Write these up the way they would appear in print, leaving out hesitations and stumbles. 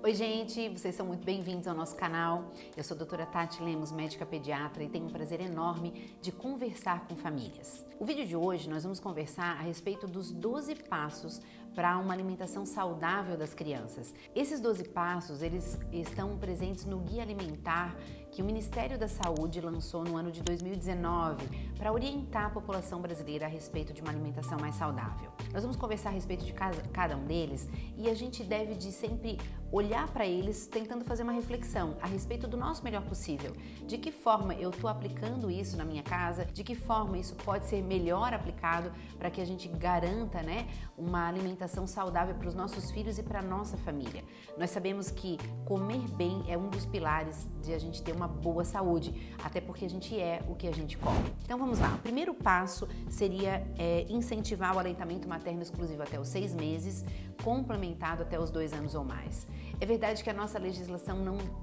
Oi gente, vocês são muito bem-vindos ao nosso canal. Eu sou a doutora Tati Lemos, médica pediatra, e tenho um prazer enorme de conversar com famílias. O vídeo de hoje nós vamos conversar a respeito dos 12 passos para uma alimentação saudável das crianças. Esses 12 passos, eles estão presentes no Guia Alimentar que o Ministério da Saúde lançou no ano de 2019 para orientar a população brasileira a respeito de uma alimentação mais saudável. Nós vamos conversar a respeito de cada um deles e a gente deve de sempre olhar para eles tentando fazer uma reflexão a respeito do nosso melhor possível. De que forma eu estou aplicando isso na minha casa, de que forma isso pode ser melhor aplicado para que a gente garanta, uma alimentação saudável para os nossos filhos e para a nossa família. Nós sabemos que comer bem é um dos pilares de a gente ter uma boa saúde, até porque a gente é o que a gente come. Então vamos lá, o primeiro passo seria incentivar o aleitamento materno exclusivo até os 6 meses, complementado até os 2 anos ou mais. É verdade que a nossa legislação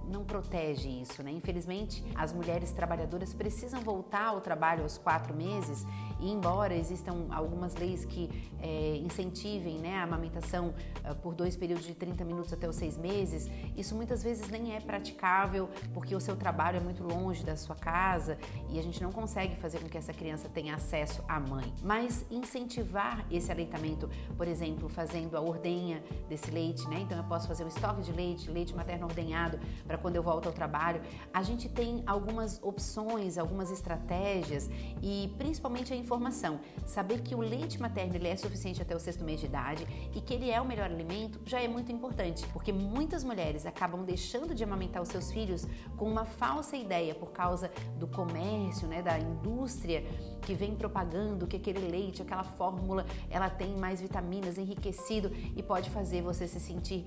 não protege isso, Infelizmente, as mulheres trabalhadoras precisam voltar ao trabalho aos 4 meses e embora existam algumas leis que incentivem a amamentação por 2 períodos de 30 minutos até os 6 meses, isso muitas vezes nem é praticável porque o seu trabalho é muito longe da sua casa e a gente não consegue fazer com que essa criança tenha acesso à mãe. Mas incentivar esse aleitamento, por exemplo, fazendo a ordenha desse leite, Então eu posso fazer um estoque de leite materno ordenhado para quando eu volto ao trabalho. A gente tem algumas opções, algumas estratégias e principalmente a informação. Saber que o leite materno ele é suficiente até o 6º mês de idade e que ele é o melhor alimento já é muito importante, porque muitas mulheres acabam deixando de amamentar os seus filhos com uma falsa ideia por causa do comércio, da indústria que vem propagando que aquele leite, aquela fórmula, ela tem mais vitaminas, enriquecido e pode fazer você se sentir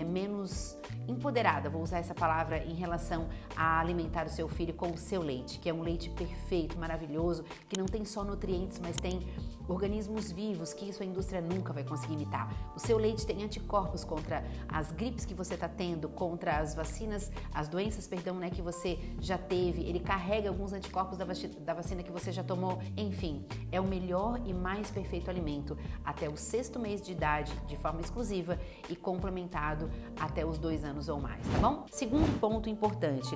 menos empoderada, vou usar essa palavra em relação a alimentar o seu filho com o seu leite, que é um leite perfeito, maravilhoso, que não tem só nutrientes, mas tem organismos vivos, que isso a indústria nunca vai conseguir imitar. O seu leite tem anticorpos contra as gripes que você está tendo, contra as vacinas, as doenças, que você já teve, ele carrega alguns anticorpos da vacina que você já tomou, enfim, é o melhor e mais perfeito alimento até o 6º mês de idade, de forma exclusiva e complementado até os 2 anos ou mais, tá bom? Segundo ponto importante,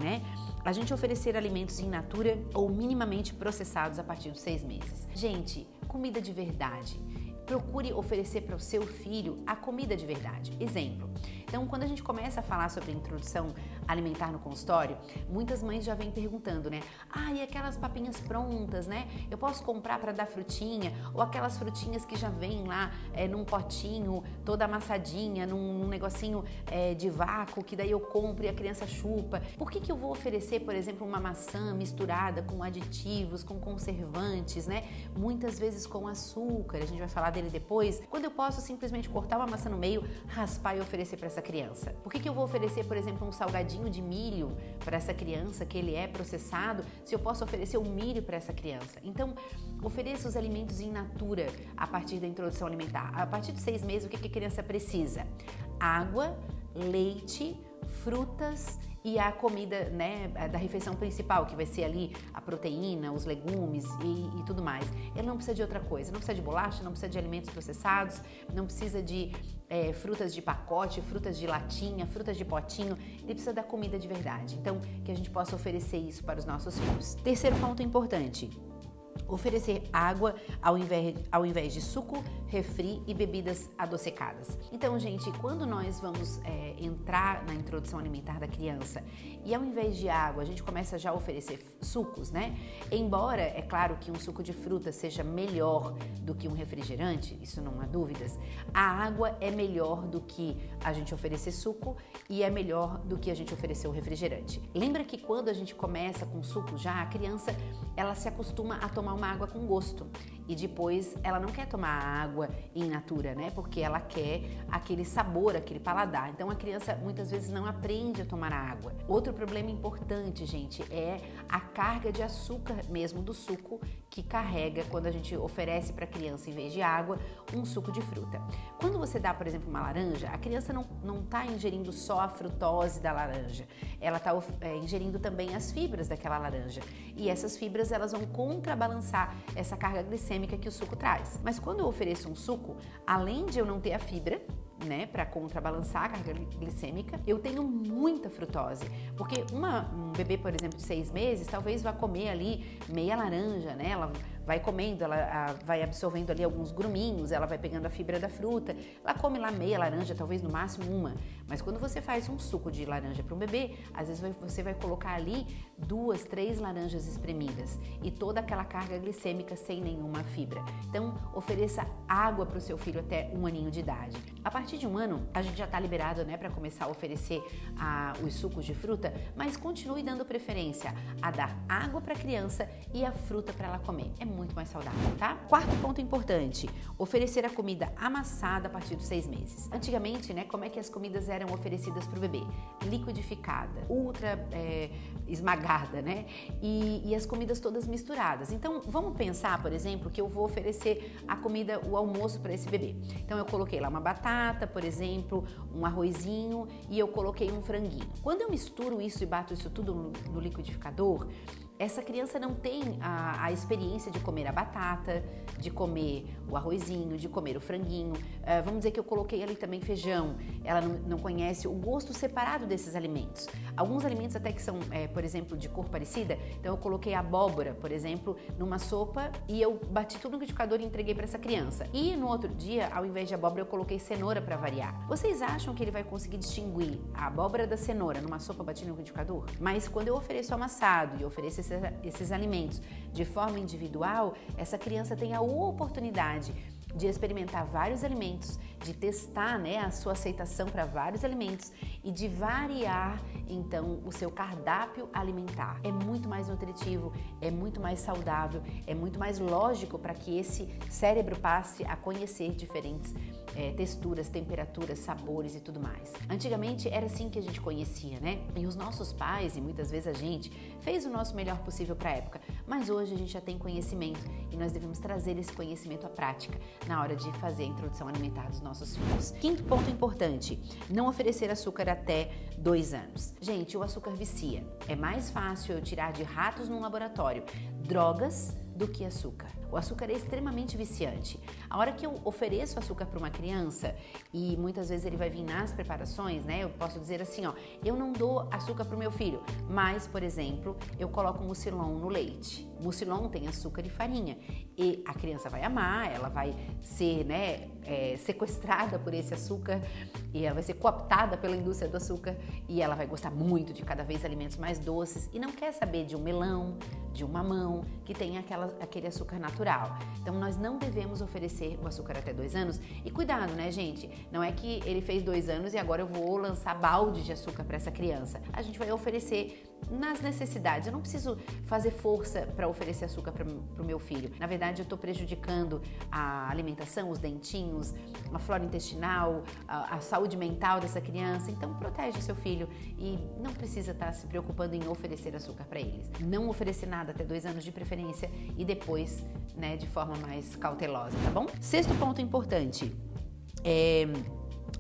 A gente oferecer alimentos in natura ou minimamente processados a partir dos 6 meses. Gente, comida de verdade. Procure oferecer para o seu filho a comida de verdade. Exemplo. Então, quando a gente começa a falar sobre a introdução alimentar no consultório, muitas mães já vêm perguntando, e aquelas papinhas prontas, Eu posso comprar para dar frutinha? Ou aquelas frutinhas que já vêm lá num potinho, toda amassadinha, num negocinho de vácuo, que daí eu compro e a criança chupa. Por que eu vou oferecer, por exemplo, uma maçã misturada com aditivos, com conservantes, Muitas vezes com açúcar, a gente vai falar dele depois, quando eu posso simplesmente cortar uma maçã no meio, raspar e oferecer para essa criança? Por que eu vou oferecer, por exemplo, um salgadinho de milho para essa criança, que ele é processado, se eu posso oferecer o milho para essa criança? Então, ofereça os alimentos in natura a partir da introdução alimentar. A partir de 6 meses, o que a criança precisa? Água, leite, frutas e a comida, da refeição principal, que vai ser ali a proteína, os legumes e tudo mais. Ele não precisa de outra coisa, não precisa de bolacha, não precisa de alimentos processados, não precisa de frutas de pacote, frutas de latinha, frutas de potinho, ele precisa da comida de verdade. Então, que a gente possa oferecer isso para os nossos filhos. Terceiro ponto importante. Oferecer água ao invés de suco, refri e bebidas adocicadas. Então, gente, quando nós vamos entrar na introdução alimentar da criança e ao invés de água, a gente começa já a oferecer sucos, Embora, é claro que um suco de fruta seja melhor do que um refrigerante, isso não há dúvidas, a água é melhor do que a gente oferecer suco e é melhor do que a gente oferecer o refrigerante. Lembra que quando a gente começa com suco já, a criança, ela se acostuma a tomar uma água com gosto e depois ela não quer tomar água in natura, porque ela quer aquele sabor, aquele paladar. Então a criança muitas vezes não aprende a tomar a água. Outro problema importante, gente, é a carga de açúcar mesmo do suco que carrega quando a gente oferece para a criança, em vez de água, um suco de fruta. Quando você dá, por exemplo, uma laranja, a criança não está ingerindo só a frutose da laranja, ela está ingerindo também as fibras daquela laranja e essas fibras elas vão contrabalançar essa carga glicêmica que o suco traz. Mas quando eu ofereço um suco, além de eu não ter a fibra, né, para contrabalançar a carga glicêmica. Eu tenho muita frutose, porque um bebê, por exemplo, de 6 meses, talvez vá comer ali meia laranja, né? Ela vai comendo, ela vai absorvendo ali alguns gruminhos, ela vai pegando a fibra da fruta, ela come lá meia laranja, talvez no máximo uma. Mas quando você faz um suco de laranja para um bebê, às vezes você vai colocar ali 2, 3 laranjas espremidas e toda aquela carga glicêmica sem nenhuma fibra. Então, ofereça água para o seu filho até 1 aninho de idade. A partir de 1 ano, a gente já está liberado, né, para começar a oferecer os sucos de fruta, mas continue dando preferência a dar água para a criança e a fruta para ela comer. É muito mais saudável, tá? Quarto ponto importante, oferecer a comida amassada a partir dos 6 meses. Antigamente, né, como é que as comidas eram oferecidas para o bebê? Liquidificada, ultra esmagada, né? E as comidas todas misturadas. Então, vamos pensar, por exemplo, que eu vou oferecer a comida, o almoço para esse bebê. Então, eu coloquei lá uma batata, por exemplo, um arrozinho e eu coloquei um franguinho. Quando eu misturo isso e bato isso tudo no liquidificador, essa criança não tem a experiência de comer a batata, de comer o arrozinho, de comer o franguinho. Vamos dizer que eu coloquei ali também feijão. Ela não conhece o gosto separado desses alimentos. Alguns alimentos até que são, por exemplo, de cor parecida. Então eu coloquei abóbora, por exemplo, numa sopa e eu bati tudo no liquidificador e entreguei para essa criança. E no outro dia, ao invés de abóbora, eu coloquei cenoura para variar. Vocês acham que ele vai conseguir distinguir a abóbora da cenoura numa sopa batida no liquidificador? Mas quando eu ofereço amassado e ofereço esses alimentos de forma individual, essa criança tem a oportunidade de experimentar vários alimentos, de testar, né, a sua aceitação para vários alimentos e de variar, então, o seu cardápio alimentar. É muito mais nutritivo, é muito mais saudável, é muito mais lógico para que esse cérebro passe a conhecer diferentes texturas, temperaturas, sabores e tudo mais. Antigamente era assim que a gente conhecia, né? E os nossos pais, e muitas vezes a gente, fez o nosso melhor possível para a época, mas hoje a gente já tem conhecimento e nós devemos trazer esse conhecimento à prática na hora de fazer a introdução alimentar dos nossos filhos. Quinto ponto importante, não oferecer açúcar até 2 anos. Gente, o açúcar vicia. É mais fácil eu tirar de ratos num laboratório drogas do que açúcar. O açúcar é extremamente viciante. A hora que eu ofereço açúcar para uma criança, e muitas vezes ele vai vir nas preparações, né? Eu posso dizer assim, ó, eu não dou açúcar para o meu filho, mas, por exemplo, eu coloco mucilon no leite. Mucilon tem açúcar e farinha e a criança vai amar, ela vai ser, né, sequestrada por esse açúcar e ela vai ser cooptada pela indústria do açúcar e ela vai gostar muito de cada vez alimentos mais doces e não quer saber de um melão, de um mamão que tem aquele açúcar natural. Então nós não devemos oferecer o açúcar até 2 anos e cuidado, né, gente? Não é que ele fez 2 anos e agora eu vou lançar balde de açúcar para essa criança. A gente vai oferecer nas necessidades. Eu não preciso fazer força para oferecer açúcar para o meu filho. Na verdade, eu estou prejudicando a alimentação, os dentinhos, a flora intestinal, a saúde mental dessa criança. Então, protege seu filho e não precisa estar se preocupando em oferecer açúcar para eles. Não oferecer nada até 2 anos de preferência e depois, né, de forma mais cautelosa, tá bom? Sexto ponto importante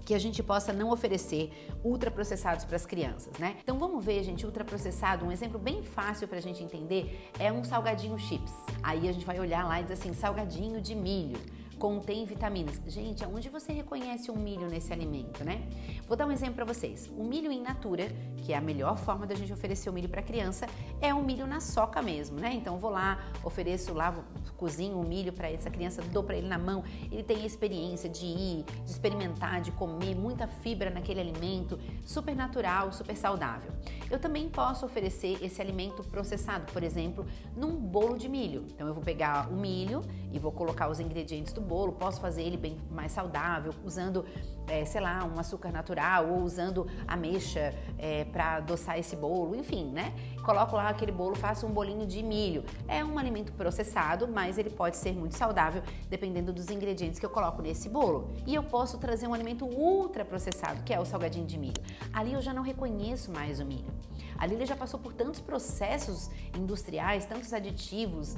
que a gente possa não oferecer ultraprocessados para as crianças, né? Então vamos ver, gente, ultraprocessado, um exemplo bem fácil para a gente entender é um salgadinho chips. Aí a gente vai olhar lá e dizer assim, salgadinho de milho, contém vitaminas. Gente, aonde você reconhece o milho nesse alimento, né? Vou dar um exemplo para vocês. O milho in natura, que é a melhor forma da gente oferecer o milho para criança, é um milho na soca mesmo, né? Então eu vou lá, ofereço lá, cozinho o milho para essa criança, dou para ele na mão, ele tem a experiência de ir, de experimentar, de comer, muita fibra naquele alimento, super natural, super saudável. Eu também posso oferecer esse alimento processado, por exemplo, num bolo de milho. Então eu vou pegar o milho e vou colocar os ingredientes do bolo, posso fazer ele bem mais saudável, usando, sei lá, um açúcar natural ou usando ameixa para adoçar esse bolo, enfim, né? Coloco lá aquele bolo, faço um bolinho de milho. É um alimento processado, mas ele pode ser muito saudável dependendo dos ingredientes que eu coloco nesse bolo. E eu posso trazer um alimento ultra processado, que é o salgadinho de milho. Ali eu já não reconheço mais o milho. Ali ele já passou por tantos processos industriais, tantos aditivos,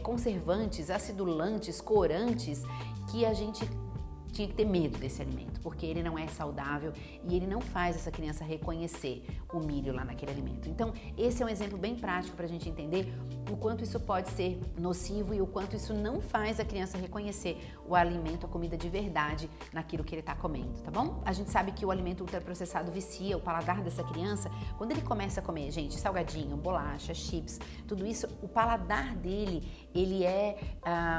conservantes, acidulantes, corantes, que a gente tinha que ter medo desse alimento, porque ele não é saudável e ele não faz essa criança reconhecer o milho lá naquele alimento. Então, esse é um exemplo bem prático para a gente entender o quanto isso pode ser nocivo e o quanto isso não faz a criança reconhecer o alimento, a comida de verdade naquilo que ele está comendo, tá bom? A gente sabe que o alimento ultraprocessado vicia o paladar dessa criança. Quando ele começa a comer, gente, salgadinho, bolacha, chips, tudo isso, o paladar dele, ele é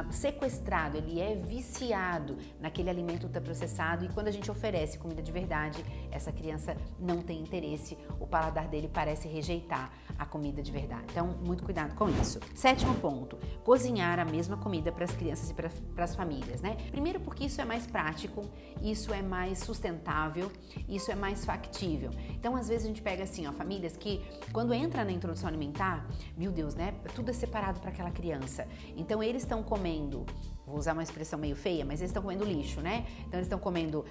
sequestrado, ele é viciado naquele alimento ultraprocessado, e quando a gente oferece comida de verdade, essa criança não tem interesse, o paladar dele parece rejeitar a comida de verdade. Então, muito cuidado com isso. 7º ponto, cozinhar a mesma comida para as crianças e para as famílias, né? Primeiro porque isso é mais prático, isso é mais sustentável, isso é mais factível. Então, às vezes a gente pega assim, ó, famílias que quando entra na introdução alimentar, meu Deus, né? Tudo é separado para aquela criança. Então, eles estão comendo, vou usar uma expressão meio feia, mas eles estão comendo lixo, né? Então eles estão comendo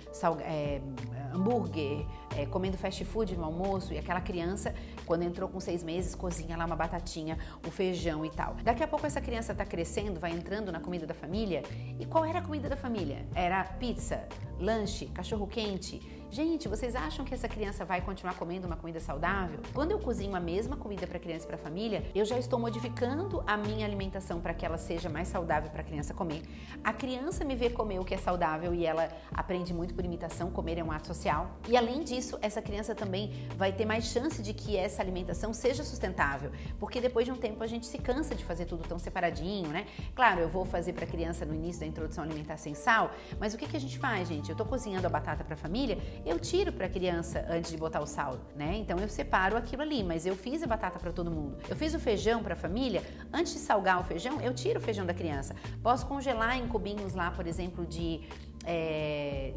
hambúrguer, comendo fast food no almoço, e aquela criança, quando entrou com 6 meses, cozinha lá uma batatinha, o feijão e tal. Daqui a pouco essa criança tá crescendo, vai entrando na comida da família, e qual era a comida da família? Era pizza, lanche, cachorro quente. Gente, vocês acham que essa criança vai continuar comendo uma comida saudável? Quando eu cozinho a mesma comida para a criança e para a família, eu já estou modificando a minha alimentação para que ela seja mais saudável para a criança comer. A criança me vê comer o que é saudável e ela aprende muito por imitação, comer é um ato social. E além disso, essa criança também vai ter mais chance de que essa alimentação seja sustentável, porque depois de um tempo a gente se cansa de fazer tudo tão separadinho, né? Claro, eu vou fazer para a criança no início da introdução alimentar sem sal, mas o que a gente faz, gente? Eu estou cozinhando a batata para a família, eu tiro para a criança antes de botar o sal, né? Então eu separo aquilo ali, mas eu fiz a batata para todo mundo. Eu fiz o feijão para a família, antes de salgar o feijão, eu tiro o feijão da criança. Posso congelar em cubinhos lá, por exemplo, de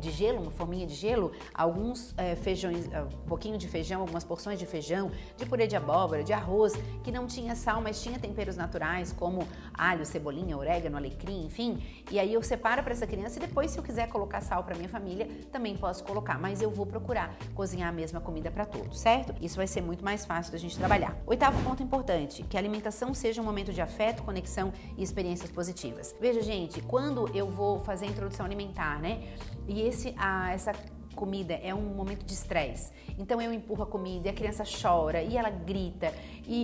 gelo, uma forminha de gelo, alguns feijões, um pouquinho de feijão, algumas porções de feijão, de purê de abóbora, de arroz, que não tinha sal, mas tinha temperos naturais, como alho, cebolinha, orégano, alecrim, enfim. E aí eu separo para essa criança e depois, se eu quiser colocar sal para minha família, também posso colocar, mas eu vou procurar cozinhar a mesma comida para todos, certo? Isso vai ser muito mais fácil da gente trabalhar. 8º ponto importante, que a alimentação seja um momento de afeto, conexão e experiências positivas. Veja, gente, quando eu vou fazer a introdução alimentar, né? E essa comida é um momento de estresse. Então eu empurro a comida e a criança chora e ela grita,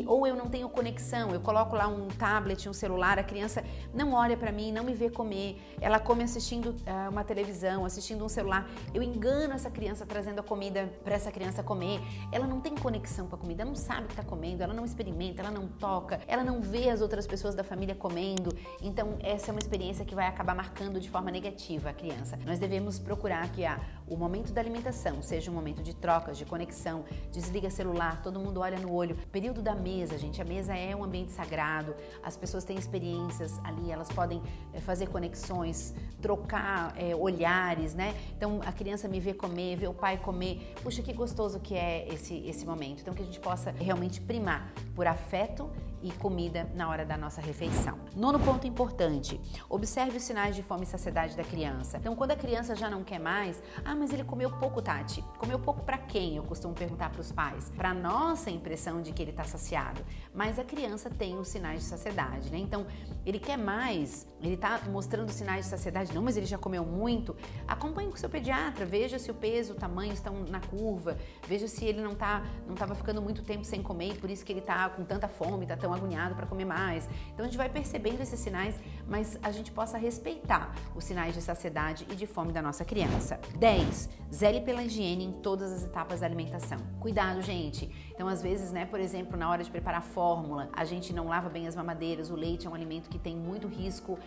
ou eu não tenho conexão, eu coloco lá um tablet, um celular, a criança não olha para mim, não me vê comer, ela come assistindo uma televisão, assistindo um celular, eu engano essa criança trazendo a comida para essa criança comer, ela não tem conexão com a comida, ela não sabe o que está comendo, ela não experimenta, ela não toca, ela não vê as outras pessoas da família comendo, então essa é uma experiência que vai acabar marcando de forma negativa a criança. Nós devemos procurar que o momento da alimentação seja um momento de trocas, de conexão, desliga celular, todo mundo olha no olho. Período da mesa, gente, a mesa é um ambiente sagrado, as pessoas têm experiências ali, elas podem fazer conexões, trocar olhares, né? Então a criança me vê comer, vê o pai comer, puxa, que gostoso que é esse momento. Então que a gente possa realmente primar por afeto e comida na hora da nossa refeição. 9º ponto importante, observe os sinais de fome e saciedade da criança. Então, quando a criança já não quer mais, mas ele comeu pouco, Tati. Comeu pouco para quem? Eu costumo perguntar para os pais. Para nossa impressão de que ele está saciado. Mas a criança tem os sinais de saciedade, né? Então, ele quer mais, ele está mostrando sinais de saciedade. Não, mas ele já comeu muito. Acompanhe com o seu pediatra, veja se o peso, o tamanho estão na curva, veja se ele não estava ficando muito tempo sem comer e por isso que ele está com tanta fome, está tão agoniado para comer mais. Então a gente vai percebendo esses sinais, mas a gente possa respeitar os sinais de saciedade e de fome da nossa criança. 10. Zele pela higiene em todas as etapas da alimentação. Cuidado, gente. Então às vezes, né, por exemplo, na hora de preparar a fórmula, a gente não lava bem as mamadeiras, o leite é um alimento que tem muito risco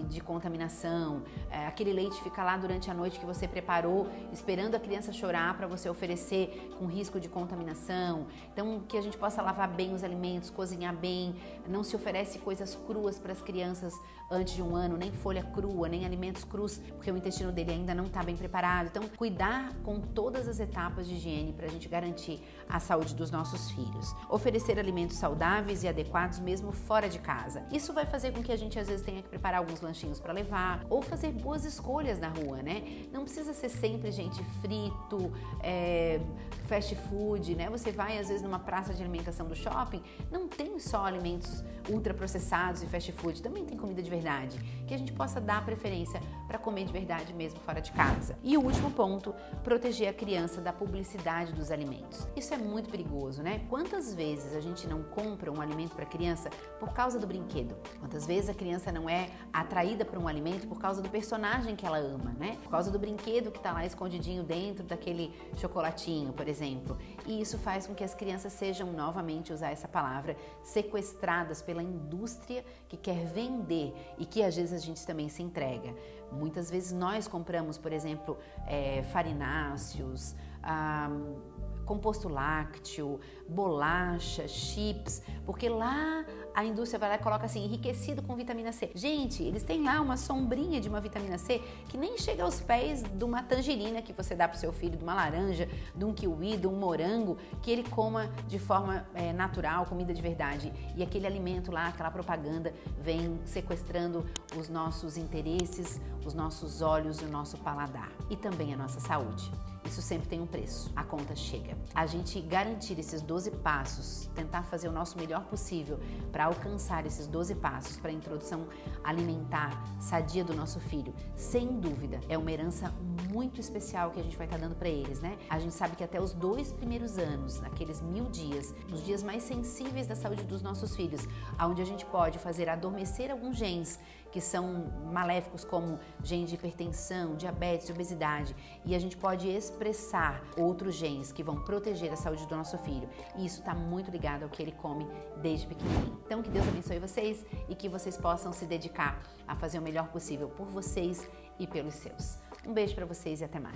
de contaminação. Aquele leite fica lá durante a noite que você preparou, esperando a criança chorar para você oferecer com risco de contaminação. Então que a gente possa lavar bem os alimentos, cozinhar bem, não se oferece coisas cruas para as crianças antes de 1 ano, nem folha crua, nem alimentos crus, porque o intestino dele ainda não está bem preparado. Então, cuidar com todas as etapas de higiene para a gente garantir a saúde dos nossos filhos. Oferecer alimentos saudáveis e adequados mesmo fora de casa. Isso vai fazer com que a gente às vezes tenha que preparar alguns lanchinhos para levar ou fazer boas escolhas na rua, né? Não precisa ser sempre, gente, frito, fast food, né? Você vai às vezes numa praça de alimentação do shopping, não tem só alimentos ultraprocessados e fast food, também tem comida de verdade, que a gente possa dar preferência para comer de verdade mesmo fora de casa. E o último ponto, proteger a criança da publicidade dos alimentos. Isso é muito perigoso, né? Quantas vezes a gente não compra um alimento para a criança por causa do brinquedo? Quantas vezes a criança não é atraída por um alimento por causa do personagem que ela ama, né? Por causa do brinquedo que está lá escondidinho dentro daquele chocolatinho, por exemplo. E isso faz com que as crianças sejam, novamente usar essa palavra, sequestradas pela indústria que quer vender e que às vezes a gente também se entrega. Muitas vezes nós compramos, por exemplo, farináceos, composto lácteo, bolacha, chips, porque lá a indústria vai lá e coloca assim, enriquecido com vitamina C. Gente, eles têm lá uma sombrinha de uma vitamina C que nem chega aos pés de uma tangerina que você dá pro seu filho, de uma laranja, de um kiwi, de um morango, que ele coma de forma natural, comida de verdade. E aquele alimento lá, aquela propaganda, vem sequestrando os nossos interesses, os nossos olhos e o nosso paladar. E também a nossa saúde. Isso sempre tem um preço, a conta chega. A gente garantir esses 12 passos, tentar fazer o nosso melhor possível para alcançar esses 12 passos para a introdução alimentar sadia do nosso filho, sem dúvida, é uma herança muito especial que a gente vai estar dando para eles, né? A gente sabe que até os 2 primeiros anos, naqueles 1000 dias, os dias mais sensíveis da saúde dos nossos filhos, onde a gente pode fazer adormecer alguns genes que são maléficos, como genes de hipertensão, diabetes, obesidade, e a gente pode expressar outros genes que vão proteger a saúde do nosso filho. E isso está muito ligado ao que ele come desde pequenininho. Então, que Deus abençoe vocês e que vocês possam se dedicar a fazer o melhor possível por vocês e pelos seus. Um beijo para vocês e até mais.